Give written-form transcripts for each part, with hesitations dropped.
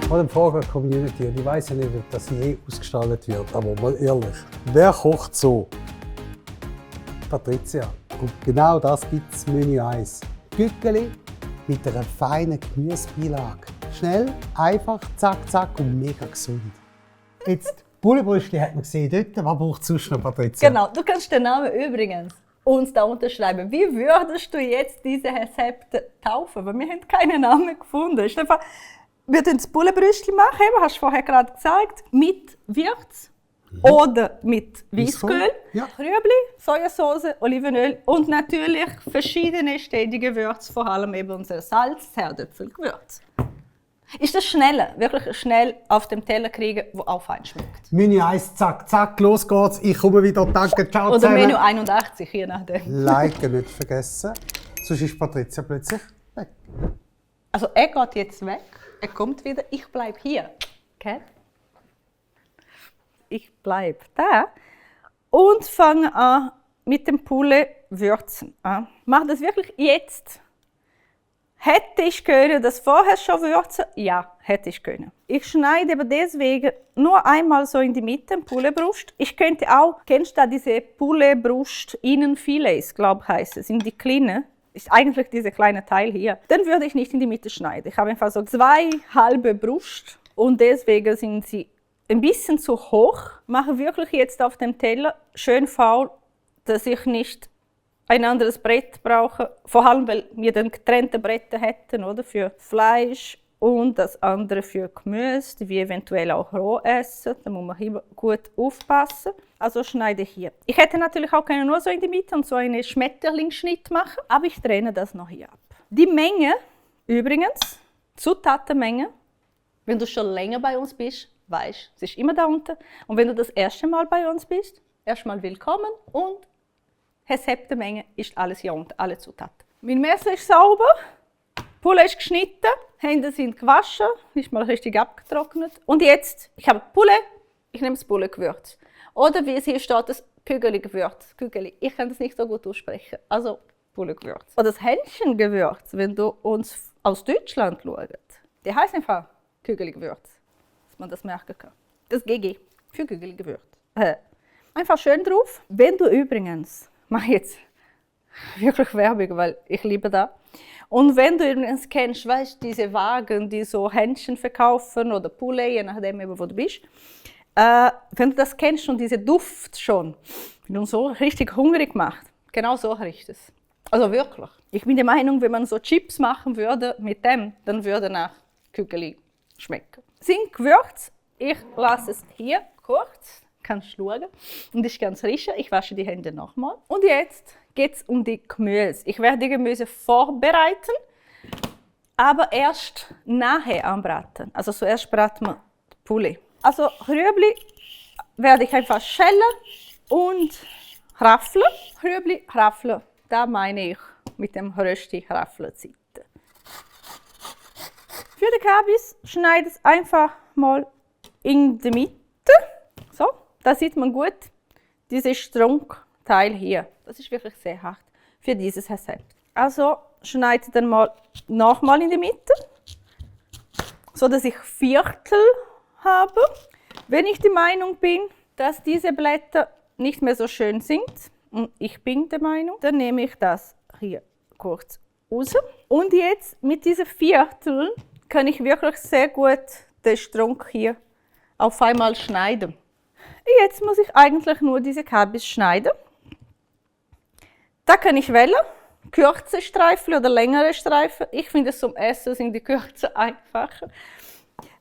Vor dem Fragen der Community, und ich weiss ja nicht, ob das je ausgestrahlt wird, aber mal ehrlich, wer kocht so? Patricia. Und genau das gibt es Menü 1. Gückeli mit einer feinen Gemüsebeilage. Schnell, einfach, zack, zack und mega gesund. Jetzt, Bullenbrüstchen hat man gesehen dort. Was braucht es sonst noch, Patricia? Genau, du kannst den Namen übrigens uns da unterschreiben. Wie würdest du jetzt diese Rezepte taufen? Weil wir haben keinen Namen gefunden. Ist einfach, wir das Bullenbrüstchen machen, hast du vorher gerade gesagt, mit Würz oder mit Weissöl, Ja. Rüebli, Sojasauce, Olivenöl und natürlich verschiedene ständige Gewürze, vor allem eben unser Salz, Herdöpfelgewürz. Ist das schneller, wirklich schnell auf dem Teller kriegen, wo auch fein schmeckt? Menü 1, zack, zack, los geht's. Ich komme wieder, danke, ciao Oder zusammen. Menü 81, je nachdem. Liken nicht vergessen, sonst ist Patricia plötzlich weg. Also er geht jetzt weg, er kommt wieder, ich bleibe hier. Okay? Ich bleibe da und fange an mit dem Poulet würzen. Mach das wirklich jetzt. Hätte ich können das vorher schon würzen? Ja, hätte ich können. Ich schneide aber deswegen nur einmal so in die Mitte, Pouletbrust. Ich könnte auch, kennst du da diese Pouletbrust Innenfilets, glaube ich heißt es, in die kleinen? Ist eigentlich dieser kleine Teil hier. Dann würde ich nicht in die Mitte schneiden. Ich habe einfach so 2 halbe Brust und deswegen sind sie ein bisschen zu hoch. Mache wirklich jetzt auf dem Teller schön faul, dass ich nicht ein anderes Brett brauche. Vor allem, weil wir dann getrennte Bretter hätten, oder? Für Fleisch und das andere für Gemüse, die wir eventuell auch roh essen. Da muss man hier gut aufpassen. Also schneide ich hier. Ich hätte natürlich auch können nur so in die Mitte und so einen Schmetterlingsschnitt machen, aber ich trenne das noch hier ab. Die Menge, übrigens, Zutatenmenge, wenn du schon länger bei uns bist, weißt, es ist immer da unten. Und wenn du das erste Mal bei uns bist, erstmal willkommen und Rezeptemenge ist alles hier unten, alle Zutaten. Mein Messer ist sauber, Poulet ist geschnitten, Hände sind gewaschen, ist mal richtig abgetrocknet. Und jetzt, ich habe Poulet, ich nehme das Pouletgewürz. Oder wie es hier steht, das Kügeli-Gewürz. Kügeli, ich kann das nicht so gut aussprechen, also Pouletgewürz. Oder das Hähnchengewürz, wenn du uns aus Deutschland schaust, der heißt einfach Kügeli-Gewürz. Man das merken kann. Das GG für Kügelgewürz. Einfach schön drauf. Wenn du übrigens, mache jetzt wirklich Werbung, weil ich liebe das. Und wenn du übrigens kennst, weißt diese Wagen, die so Hähnchen verkaufen oder Poulet, je nachdem wo du bist, wenn du das kennst und diese Duft schon, wenn du so richtig hungrig macht, genau so riecht es. Also wirklich. Ich bin der Meinung, wenn man so Chips machen würde mit dem, dann würde nach Kügeli schmecken. Sind Gewürz. Ich lasse es hier kurz, kannst du schauen. Und ist ganz riechen. Ich wasche die Hände nochmal. Und jetzt geht es um die Gemüse. Ich werde die Gemüse vorbereiten, aber erst nachher anbraten. Also zuerst braten wir Poulet. Also Rüebli werde ich einfach schälen und raffeln. Rüebli, raffeln, da meine ich mit dem Rösti raffeln Zeit. Für den Kabis schneide ich es einfach mal in die Mitte. So, da sieht man gut dieses Strunkteil hier. Das ist wirklich sehr hart für dieses Rezept. Also schneide ich dann mal nochmal in die Mitte, so dass ich Viertel habe. Wenn ich der Meinung bin, dass diese Blätter nicht mehr so schön sind, und ich bin der Meinung, dann nehme ich das hier kurz raus. Und jetzt mit diesen Vierteln kann ich wirklich sehr gut den Strunk hier auf einmal schneiden. Jetzt muss ich eigentlich nur diese Kabis schneiden. Da kann ich wählen, kürze Streifen oder längere Streifen. Ich finde zum Essen sind die kürzer einfacher.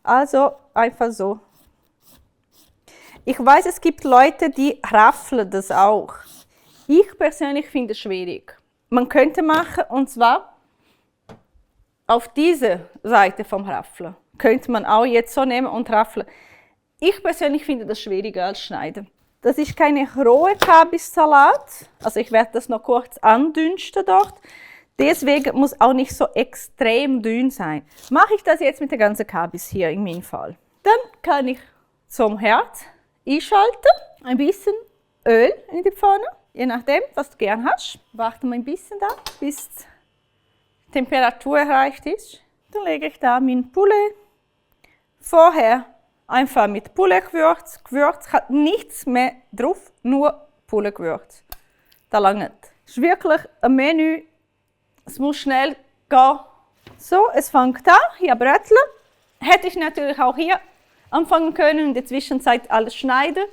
Also einfach so. Ich weiß, es gibt Leute, die raffeln das auch. Ich persönlich finde es schwierig. Man könnte machen, und zwar auf diese Seite vom Raffeln. Könnte man auch jetzt so nehmen und raffeln. Ich persönlich finde das schwieriger als schneiden. Das ist keine rohe Kabissalat. Also ich werde das noch kurz andünsten dort. Deswegen muss auch nicht so extrem dünn sein. Mache ich das jetzt mit der ganzen Kabis hier in meinem Fall. Dann kann ich zum Herd einschalten. Ein bisschen Öl in die Pfanne. Je nachdem, was du gern hast. Warten wir ein bisschen da, bis die Temperatur erreicht ist. Dann lege ich da mein Poulet vorher einfach mit Poulet-Gewürz. Gewürz hat nichts mehr drauf, nur Poulet-Gewürz. Das langt. Es ist wirklich ein Menü, es muss schnell gehen. So, es fängt an, hier Brötchen. Hätte ich natürlich auch hier anfangen können und in der Zwischenzeit alles schneiden.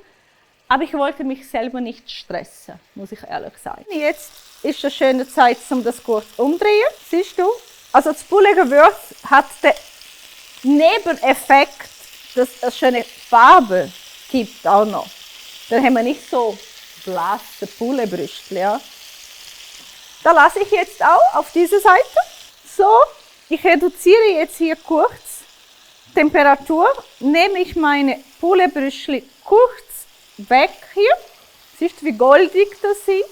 Aber ich wollte mich selber nicht stressen, muss ich ehrlich sagen. Jetzt ist eine schöne Zeit, um das kurz umdrehen. Siehst du? Also das Poulet-Gewürz hat den Nebeneffekt, dass es eine schöne Farbe gibt auch noch. Dann haben wir nicht so blasse Poulet-Brüste. Ja. Da lasse ich jetzt auch auf diese Seite. So, ich reduziere jetzt hier kurz Temperatur. Nehme ich meine Poulet-Brüste kurz weg hier. Siehst du, wie goldig das sieht?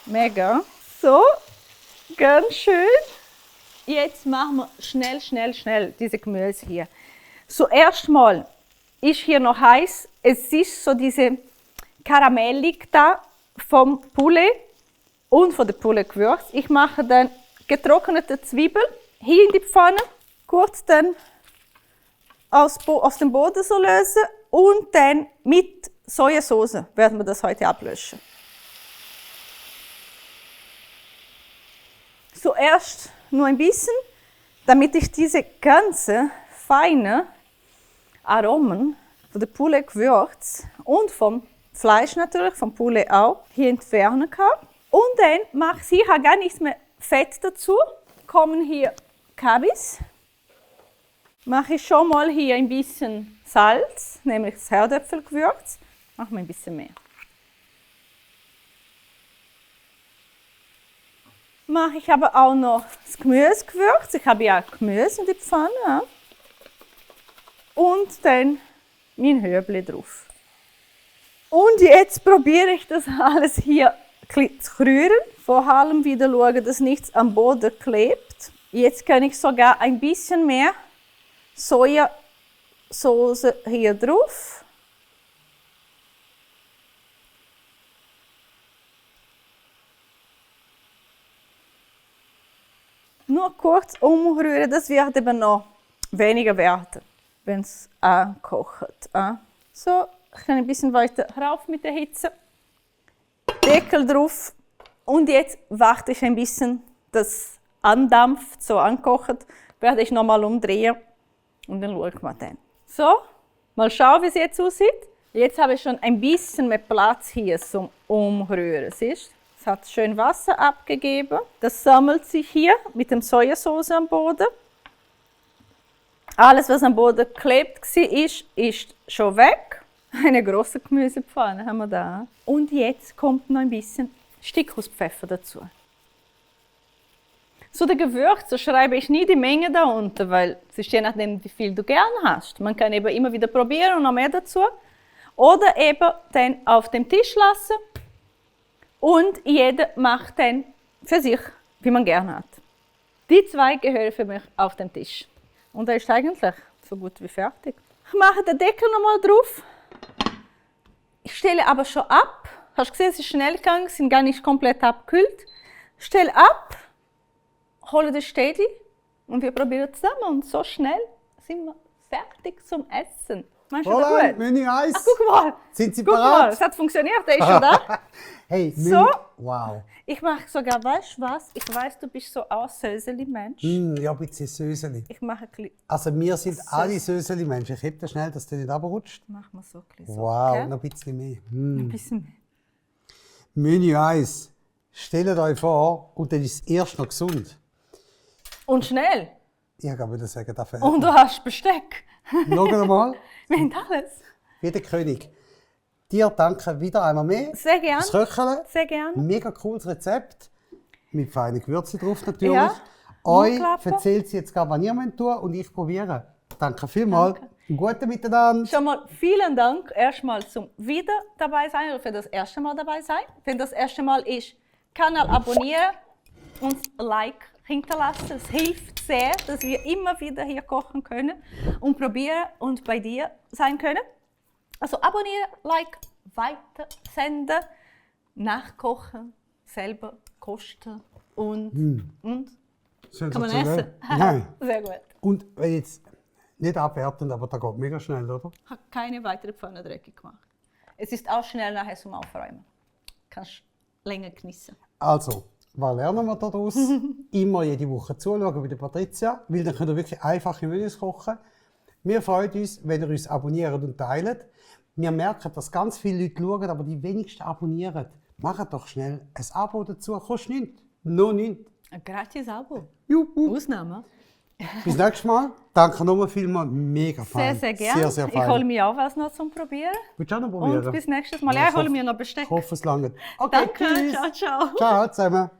Mega. So, ganz schön. Jetzt machen wir schnell diese Gemüse hier. Zuerst mal ist hier noch heiß. Es ist so diese Karamellig da vom Poulet und von der Poulet-Gewürz. Ich mache dann getrocknete Zwiebeln hier in die Pfanne. Kurz dann aus dem Boden so lösen und dann mit Sojasauce werden wir das heute ablöschen. Zuerst nur ein bisschen, damit ich diese ganzen feinen Aromen von der Poulet-Gewürz und vom Fleisch natürlich, vom Poulet auch, hier entfernen kann. Und dann mache ich hier gar nichts mehr Fett dazu. Kommen hier Kabis. Mache ich schon mal hier ein bisschen Salz, nämlich das Herdöpfelgewürz. Machen wir ein bisschen mehr. Mache ich aber auch noch das Gemüsegewürz. Ich habe ja Gemüse in der Pfanne. Und dann mein Hübli drauf. Und jetzt probiere ich das alles hier zu rühren. Vor allem wieder schauen, dass nichts am Boden klebt. Jetzt kann ich sogar ein bisschen mehr Sojasauce hier drauf. Nur kurz umrühren, das wird eben noch weniger werden, wenn es ankocht. So, ich kann ein bisschen weiter rauf mit der Hitze. Deckel drauf. Und jetzt warte ich ein bisschen, dass andampft, so ankocht. Werde ich nochmal umdrehen und dann schauen wir dann. So, mal schauen, wie es jetzt aussieht. Jetzt habe ich schon ein bisschen mehr Platz hier zum Umrühren. Siehst du? Es hat schön Wasser abgegeben. Das sammelt sich hier mit dem Sojasauce am Boden. Alles, was am Boden geklebt war, ist schon weg. Eine große Gemüsepfanne haben wir da. Und jetzt kommt noch ein bisschen Stickhuspfeffer dazu. Zu den Gewürzen schreibe ich nie die Menge da unten, weil es ist je nachdem, wie viel du gerne hast. Man kann eben immer wieder probieren und noch mehr dazu. Oder eben dann auf dem Tisch lassen und jeder macht dann für sich, wie man gerne hat. Die zwei gehören für mich auf den Tisch. Und da ist eigentlich so gut wie fertig. Ich mache den Deckel nochmal drauf. Ich stelle aber schon ab. Hast du gesehen, es ist schnell gegangen, sind gar nicht komplett abgekühlt. Stelle ab, hole das Städtchen und wir probieren zusammen. Und so schnell sind wir fertig zum Essen. Meinst du das gut? Menü 1. Ach, guck mal. Sind Sie Guck mal, bereit? es hat funktioniert, der ist schon da. Hey, Menü. So. Wow. Ich mache sogar, weißt du was? Ich weiß, du bist so auch Söseli-Mensch. Ja, bitte Söseli. Ich mache ein bisschen. Also wir sind alle Söseli-Menschen. Ich heb das schnell, dass der nicht runterrutscht. Machen wir so ein bisschen. Wow, okay? noch ein bisschen mehr. Ein bisschen mehr. Menü 1. Stellt euch vor, und dann ist es erst noch gesund. Und schnell. Ich kann mir sagen, dafür. Und du hast Besteck. Schauen mal. Wir haben alles. Wie der König. Dir danke wieder einmal mehr. Sehr gerne. Das Köcheln. Sehr gerne. Mega cooles Rezept. Mit feinen Gewürzen drauf natürlich. Ja. Euch Umklappen. erzählt sie jetzt, was ihr tun müsst und ich probiere. Danke vielmals. Guten Miteinander. Schon mal vielen Dank erstmal zum wieder dabei sein oder für das erste Mal dabei sein. Wenn das erste Mal ist, Kanal abonnieren und ein Like hinterlassen. Es hilft sehr, dass wir immer wieder hier kochen können und probieren und bei dir sein können. Also abonnieren, Like, weiter senden, nachkochen, selber kosten und kann man essen. Nein. Sehr gut. Und wenn jetzt Nicht abwertend, aber das geht mega schnell, oder? Ich habe keine weitere Pfanne dreckig gemacht. Es ist auch schnell nachher zum Aufräumen. Kannst länger genießen. Also, was lernen wir daraus? Immer jede Woche zuschauen bei der Patricia, weil dann könnt ihr wirklich einfache Menüs kochen. Wir freuen uns, wenn ihr uns abonniert und teilt. Wir merken, dass ganz viele Leute schauen, aber die wenigsten abonnieren. Macht doch schnell ein Abo dazu, kostet nichts. Noch nichts. Ein gratis Abo. Juhu. Ausnahme. Bis nächstes Mal. Danke nochmal vielmals. Mega fein. Sehr, sehr gerne. Sehr, sehr Ich fein. hole mir auch was noch zum Probieren. Willst du auch noch probieren? Und bis nächstes Mal. Ja, ich hole mir noch Besteck. Ich hoffe, es langt. Okay, Danke, tschüss. ciao, ciao. Ciao zusammen.